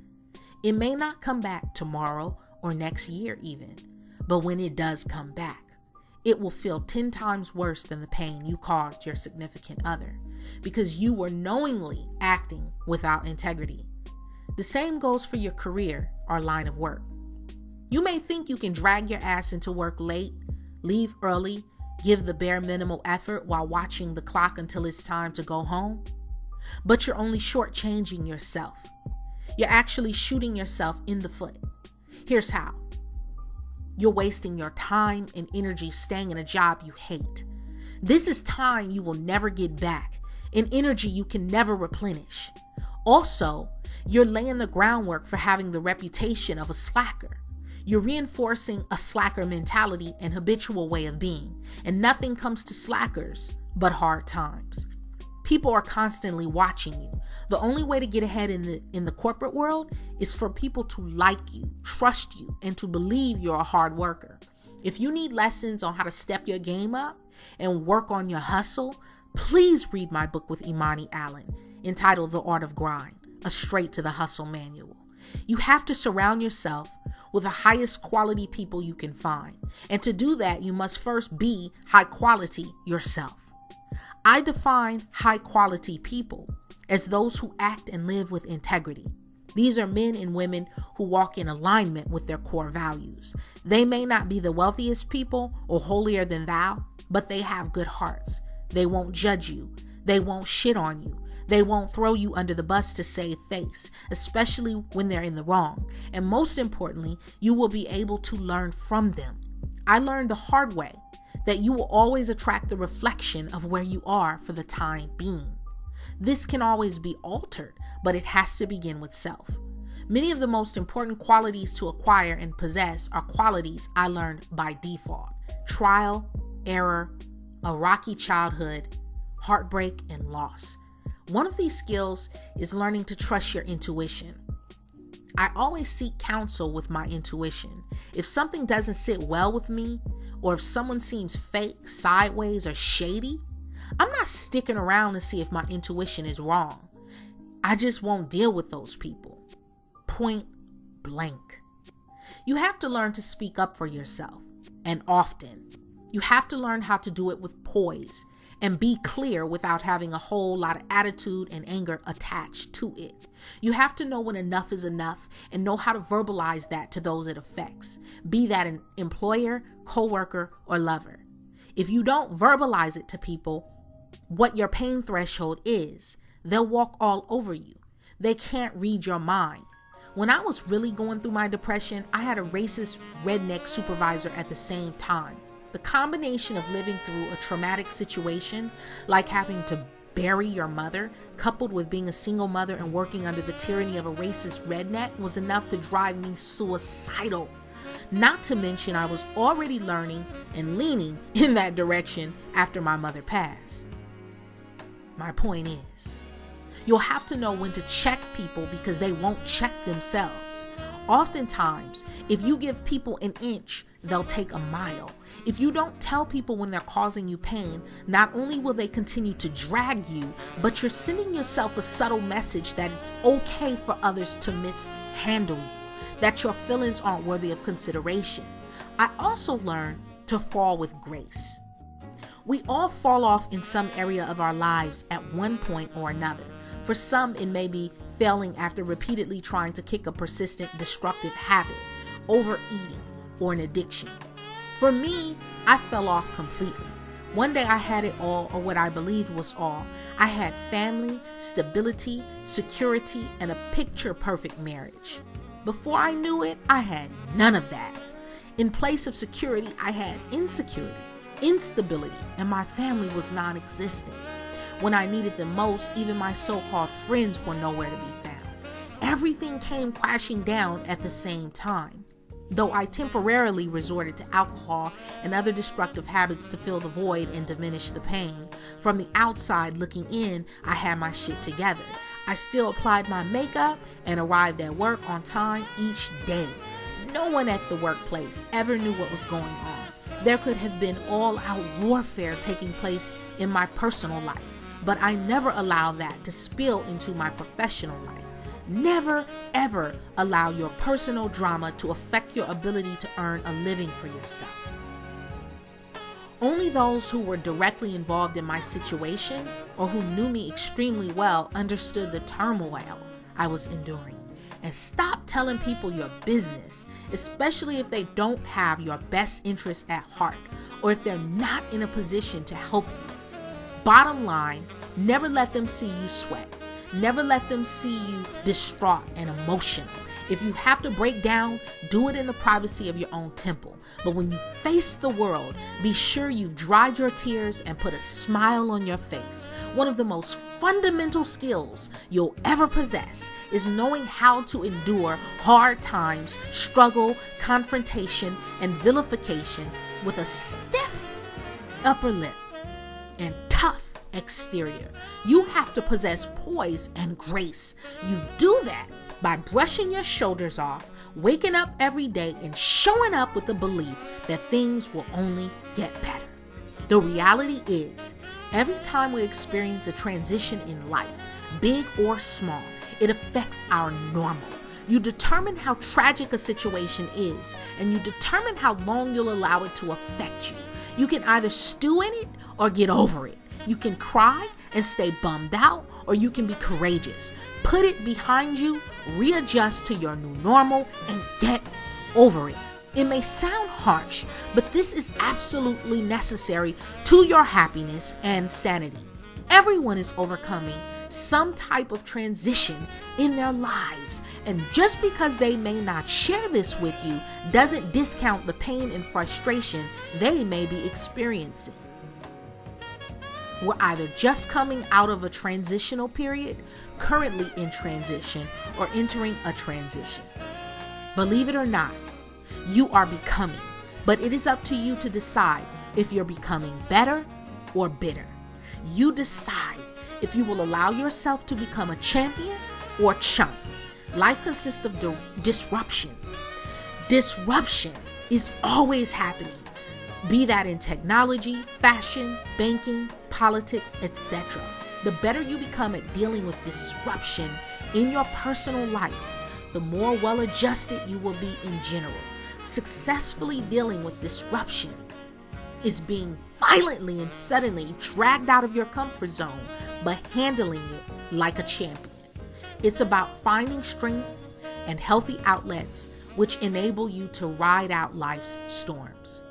[SPEAKER 1] It may not come back tomorrow or next year even, but when it does come back, it will feel 10 times worse than the pain you caused your significant other, because you were knowingly acting without integrity. The same goes for your career or line of work. You may think you can drag your ass into work late, leave early, give the bare minimal effort while watching the clock until it's time to go home, but you're only shortchanging yourself. You're actually shooting yourself in the foot. Here's how. You're wasting your time and energy staying in a job you hate. This is time you will never get back and energy you can never replenish. Also, you're laying the groundwork for having the reputation of a slacker. You're reinforcing a slacker mentality and habitual way of being, and nothing comes to slackers but hard times. People are constantly watching you. The only way to get ahead in the corporate world is for people to like you, trust you, and to believe you're a hard worker. If you need lessons on how to step your game up and work on your hustle, please read my book with Imani Allen entitled The Art of Grind, a straight to the hustle manual. You have to surround yourself with the highest quality people you can find. And to do that, you must first be high quality yourself. I define high quality people as those who act and live with integrity. These are men and women who walk in alignment with their core values. They may not be the wealthiest people or holier than thou, but they have good hearts. They won't judge you. They won't shit on you. They won't throw you under the bus to save face, especially when they're in the wrong. And most importantly, you will be able to learn from them. I learned the hard way that you will always attract the reflection of where you are for the time being. This can always be altered, but it has to begin with self. Many of the most important qualities to acquire and possess are qualities I learned by default: trial, error, a rocky childhood, heartbreak, and loss. One of these skills is learning to trust your intuition. I always seek counsel with my intuition. If something doesn't sit well with me, or if someone seems fake, sideways, or shady, I'm not sticking around to see if my intuition is wrong. I just won't deal with those people. Point blank. You have to learn to speak up for yourself, and often. You have to learn how to do it with poise and be clear without having a whole lot of attitude and anger attached to it. You have to know when enough is enough and know how to verbalize that to those it affects, be that an employer, coworker, or lover. If you don't verbalize it to people what your pain threshold is, they'll walk all over you. They can't read your mind. When I was really going through my depression, I had a racist redneck supervisor at the same time. The combination of living through a traumatic situation, like having to bury your mother, coupled with being a single mother and working under the tyranny of a racist redneck, was enough to drive me suicidal. Not to mention, I was already learning and leaning in that direction after my mother passed. My point is, you'll have to know when to check people because they won't check themselves. Oftentimes, if you give people an inch, they'll take a mile. If you don't tell people when they're causing you pain, not only will they continue to drag you, but you're sending yourself a subtle message that it's okay for others to mishandle you, that your feelings aren't worthy of consideration. I also learned to fall with grace. We all fall off in some area of our lives at one point or another. For some, it may be failing after repeatedly trying to kick a persistent destructive habit, overeating, or an addiction. For me, I fell off completely. One day I had it all, or what I believed was all. I had family, stability, security, and a picture-perfect marriage. Before I knew it, I had none of that. In place of security, I had insecurity, instability, and my family was non-existent. When I needed them most, even my so-called friends were nowhere to be found. Everything came crashing down at the same time. Though I temporarily resorted to alcohol and other destructive habits to fill the void and diminish the pain, from the outside looking in, I had my shit together. I still applied my makeup and arrived at work on time each day. No one at the workplace ever knew what was going on. There could have been all-out warfare taking place in my personal life, but I never allowed that to spill into my professional life. Never, ever allow your personal drama to affect your ability to earn a living for yourself. Only those who were directly involved in my situation or who knew me extremely well understood the turmoil I was enduring. And stop telling people your business, especially if they don't have your best interests at heart or if they're not in a position to help you. Bottom line, never let them see you sweat. Never let them see you distraught and emotional. If you have to break down, do it in the privacy of your own temple. But when you face the world, be sure you've dried your tears and put a smile on your face. One of the most fundamental skills you'll ever possess is knowing how to endure hard times, struggle, confrontation, and vilification with a stiff upper lip and tough exterior. You have to possess poise and grace. You do that by brushing your shoulders off, waking up every day, and showing up with the belief that things will only get better. The reality is, every time we experience a transition in life, big or small, it affects our normal. You determine how tragic a situation is, and you determine how long you'll allow it to affect you. You can either stew in it or get over it. You can cry and stay bummed out, or you can be courageous. Put it behind you, readjust to your new normal, and get over it. It may sound harsh, but this is absolutely necessary to your happiness and sanity. Everyone is overcoming some type of transition in their lives, and just because they may not share this with you doesn't discount the pain and frustration they may be experiencing. We're either just coming out of a transitional period, currently in transition, or entering a transition. Believe it or not, you are becoming, but it is up to you to decide if you're becoming better or bitter. You decide if you will allow yourself to become a champion or chump. Life consists of disruption. Disruption is always happening, be that in technology, fashion, banking, politics, etc. The better you become at dealing with disruption in your personal life, the more well-adjusted you will be in general. Successfully dealing with disruption is being violently and suddenly dragged out of your comfort zone, but handling it like a champion. It's about finding strength and healthy outlets which enable you to ride out life's storms.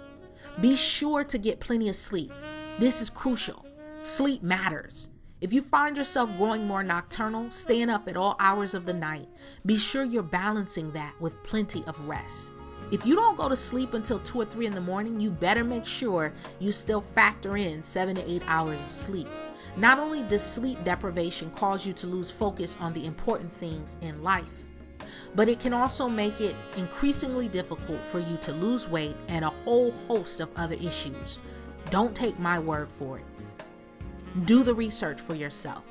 [SPEAKER 1] Be sure to get plenty of sleep. This is crucial. Sleep matters. If you find yourself growing more nocturnal, staying up at all hours of the night, be sure you're balancing that with plenty of rest. If you don't go to sleep until 2 or 3 in the morning, you better make sure you still factor in 7 to 8 hours of sleep. Not only does sleep deprivation cause you to lose focus on the important things in life, but it can also make it increasingly difficult for you to lose weight and a whole host of other issues. Don't take my word for it. Do the research for yourself.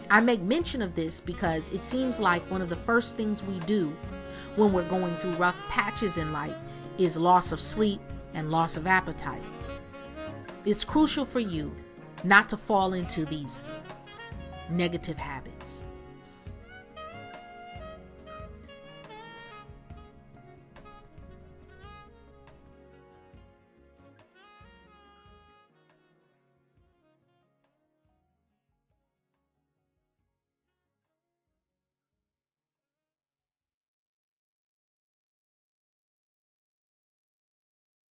[SPEAKER 1] I make mention of this because it seems like one of the first things we do when we're going through rough patches in life is loss of sleep and loss of appetite. It's crucial for you not to fall into these negative habits.